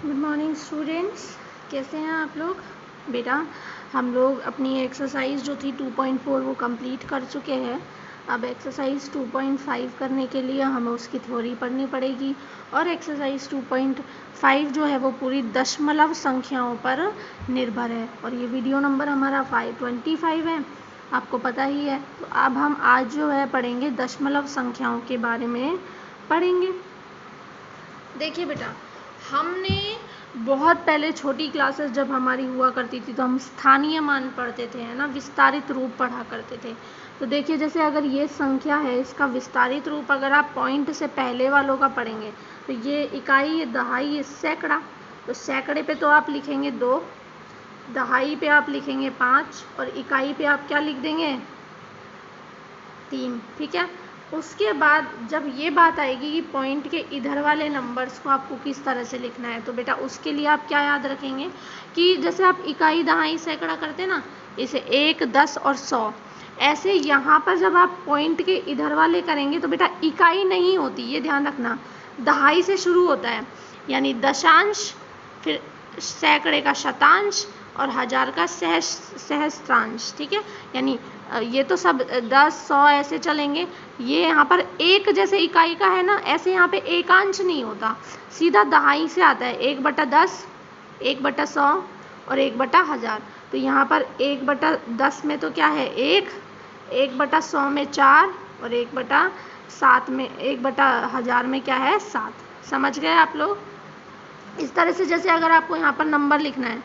Good morning students, कैसे हैं आप लोग। बेटा हम लोग अपनी एक्सरसाइज जो थी 2.4 वो कंप्लीट कर चुके हैं। अब एक्सरसाइज 2.5 करने के लिए हमें उसकी थ्योरी पढ़नी पड़ेगी और एक्सरसाइज 2.5 जो है वो पूरी दशमलव संख्याओं पर निर्भर है और ये वीडियो नंबर हमारा 525 है, आपको पता ही है। तो अब हम आज जो है पढ़ेंगे दशमलव संख्याओं के बारे में पढ़ेंगे। देखिए बेटा, हमने बहुत पहले छोटी क्लासेस जब हमारी हुआ करती थी तो हम स्थानीय मान पढ़ते थे, है ना, विस्तारित रूप पढ़ा करते थे। तो देखिए जैसे अगर ये संख्या है, इसका विस्तारित रूप अगर आप पॉइंट से पहले वालों का पढ़ेंगे तो ये इकाई, ये दहाई, ये सैकड़ा। तो सैकड़े पे तो आप लिखेंगे 2, दहाई पे आप लिखेंगे 5 और इकाई पे आप क्या लिख देंगे 3। ठीक है। उसके बाद जब ये बात आएगी कि पॉइंट के इधर वाले नंबर्स को आपको किस तरह से लिखना है, तो बेटा उसके लिए आप क्या याद रखेंगे कि जैसे आप इकाई, दहाई, सैकड़ा करते ना, इसे 1, 10 और 100, ऐसे यहाँ पर जब आप पॉइंट के इधर वाले करेंगे तो बेटा इकाई नहीं होती, ये ध्यान रखना, दहाई से शुरू होता है, यानी दशांश, फिर सैकड़े का शतांश और हजार का सहस्त्रांश। ठीक है, यानी ये तो सब 10, 100 ऐसे चलेंगे। ये यहाँ पर एक जैसे इकाई का है ना, ऐसे यहाँ पे एकांश नहीं होता, सीधा दहाई से आता है, 1/10, 1/100 और 1/1000। तो यहाँ पर 1/10 में तो क्या है 1, 1/100 में 4 और 1/7 में 1/1000 में क्या है 7। समझ गए आप लोग। इस तरह से जैसे अगर आपको यहाँ पर नंबर लिखना है,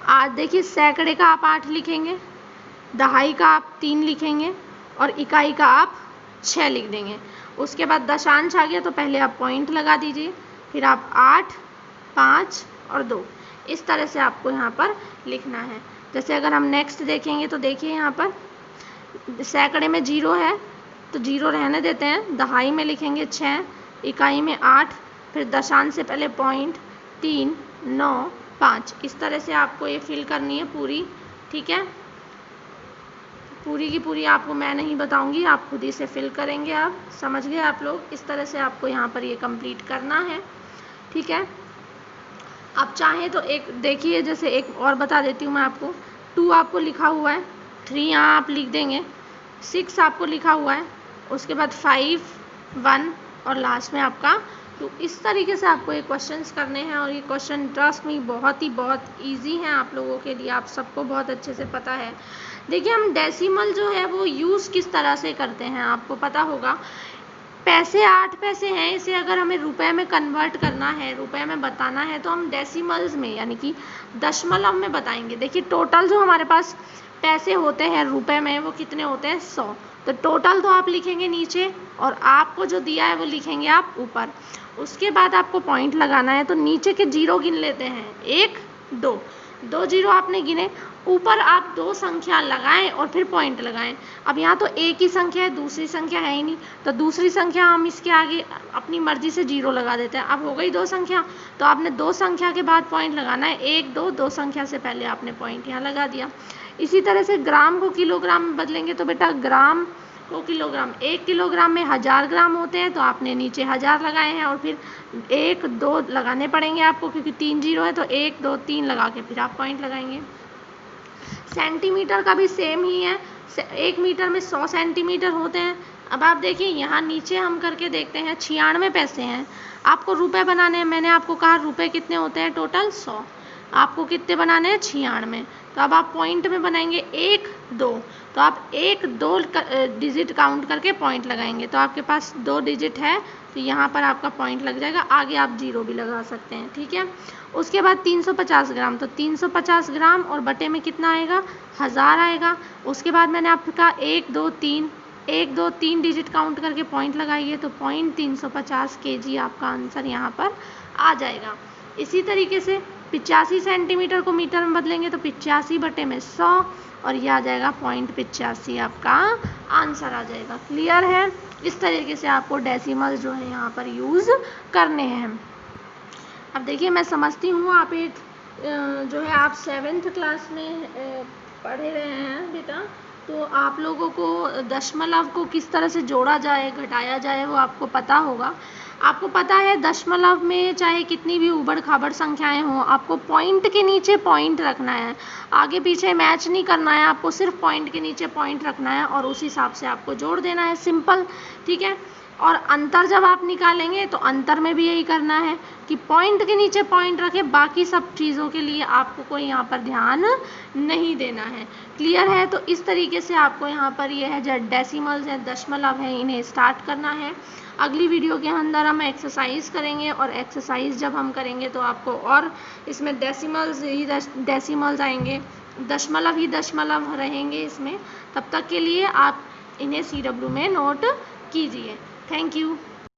आज देखिए सैकड़े का आप 8 लिखेंगे, दहाई का आप 3 लिखेंगे और इकाई का आप 6 लिख देंगे। उसके बाद दशांश आ गया तो पहले आप पॉइंट लगा दीजिए, फिर आप 8, 5 और 2, इस तरह से आपको यहाँ पर लिखना है। जैसे अगर हम नेक्स्ट देखेंगे तो देखिए यहाँ पर सैकड़े में 0 है तो 0 रहने देते हैं, दहाई में लिखेंगे 6, इकाई में 8, फिर दशांश से पहले पॉइंट, 3, 9, 5, इस तरह से आपको ये फिल करनी है पूरी। ठीक है, पूरी की पूरी आपको मैं नहीं बताऊंगी, आप खुद ही से फिल करेंगे। आप समझ गए आप लोग, इस तरह से आपको यहाँ पर ये कंप्लीट करना है। ठीक है, आप चाहें तो एक देखिए, जैसे एक और बता देती हूँ मैं आपको, 2 आपको लिखा हुआ है, 3 यहाँ आप लिख देंगे, 6 आपको लिखा हुआ है, उसके बाद 5, 1 और लास्ट में आपका 2। इस तरीके से आपको ये क्वेश्चंस करने हैं और ये क्वेश्चन ट्रस्ट मी बहुत ईजी हैं आप लोगों के लिए, आप सबको बहुत अच्छे से पता है। देखिए हम डेसिमल जो है वो यूज़ किस तरह से करते हैं आपको पता होगा। पैसे 8 पैसे हैं, इसे अगर हमें रुपए में कन्वर्ट करना है, रुपए में बताना है, तो हम डेसिमल्स में यानी कि दशमलव में बताएंगे। देखिए टोटल जो हमारे पास पैसे होते हैं रुपए में वो कितने होते हैं 100, तो टोटल तो आप लिखेंगे नीचे और आपको जो दिया है वो लिखेंगे आप ऊपर। उसके बाद आपको पॉइंट लगाना है, तो नीचे के 0 गिन लेते हैं, 1, 2, 2 0 आपने गिने, ऊपर आप 2 संख्या लगाएं और फिर पॉइंट लगाएं। अब यहाँ तो एक ही संख्या है, दूसरी संख्या है ही नहीं, तो दूसरी संख्या हम इसके आगे अपनी मर्जी से 0 लगा देते हैं। अब हो गई 2 संख्या, तो आपने 2 संख्या के बाद पॉइंट लगाना है, 1, 2, 2 संख्या से पहले आपने पॉइंट यहाँ लगा दिया। इसी तरह से ग्राम को किलोग्राम में बदलेंगे तो बेटा ग्राम को किलोग्राम, 1 किलोग्राम में 1000 ग्राम होते हैं, तो आपने नीचे 1000 लगाए हैं और फिर 1, 2 लगाने पड़ेंगे आपको, क्योंकि 3 0 है, तो 1, 2, 3 लगा के फिर आप पॉइंट लगाएंगे। सेंटीमीटर का भी सेम ही है, 1 मीटर में 100 सेंटीमीटर होते हैं। अब आप देखिए यहाँ नीचे हम करके देखते हैं, 96 पैसे हैं, आपको रुपए बनाने हैं। मैंने आपको कहा रुपए कितने होते हैं टोटल 100, आपको कितने बनाने हैं 96, तो अब आप पॉइंट में बनाएंगे 1, 2, तो आप 1, 2 डिजिट काउंट करके पॉइंट लगाएंगे, तो आपके पास 2 डिजिट है, तो यहाँ पर आपका पॉइंट लग जाएगा, आगे आप 0 भी लगा सकते हैं। ठीक है, उसके बाद 350 ग्राम, तो 350 ग्राम और बटे में कितना आएगा 1000 आएगा। उसके बाद मैंने आपको कहा 1, 2, 3, 1, 2, 3 डिजिट काउंट करके पॉइंट लगाइए, तो पॉइंट 350 kg आपका आंसर यहाँ पर आ जाएगा। इसी तरीके से 85 सेंटीमीटर को मीटर में बदलेंगे तो 85/100 और ये आ जाएगा 0.85 आपका आंसर आ जाएगा। क्लियर है, इस तरीके से आपको डेसिमल जो है यहाँ पर यूज़ करने हैं। अब देखिए मैं समझती हूँ आप जो है आप 7th क्लास में पढ़े रहे हैं बेटा, तो आप लोगों को दशमलव को किस तरह से जोड़ा जाए, घटाया जाए, वो आपको पता होगा। आपको पता है दशमलव में चाहे कितनी भी ऊबड़ खाबड़ संख्याएं हों, आपको पॉइंट के नीचे पॉइंट रखना है, आगे पीछे मैच नहीं करना है, आपको सिर्फ पॉइंट के नीचे पॉइंट रखना है और उस हिसाब से आपको जोड़ देना है, सिंपल, ठीक है। और अंतर जब आप निकालेंगे तो अंतर में भी यही करना है कि पॉइंट के नीचे पॉइंट रखें, बाकी सब चीज़ों के लिए आपको कोई यहाँ पर ध्यान नहीं देना है। क्लियर है? तो इस तरीके से आपको यहाँ पर ये है जो डेसिमल्स हैं, दशमलव है, इन्हें स्टार्ट करना है। अगली वीडियो के अंदर हम एक्सरसाइज करेंगे और एक्सरसाइज जब हम करेंगे तो आपको और इसमें डेसिमल्स आएंगे, दशमलव ही दशमलव रहेंगे इसमें। तब तक के लिए आप इन्हें CW में नोट कीजिए। Thank you.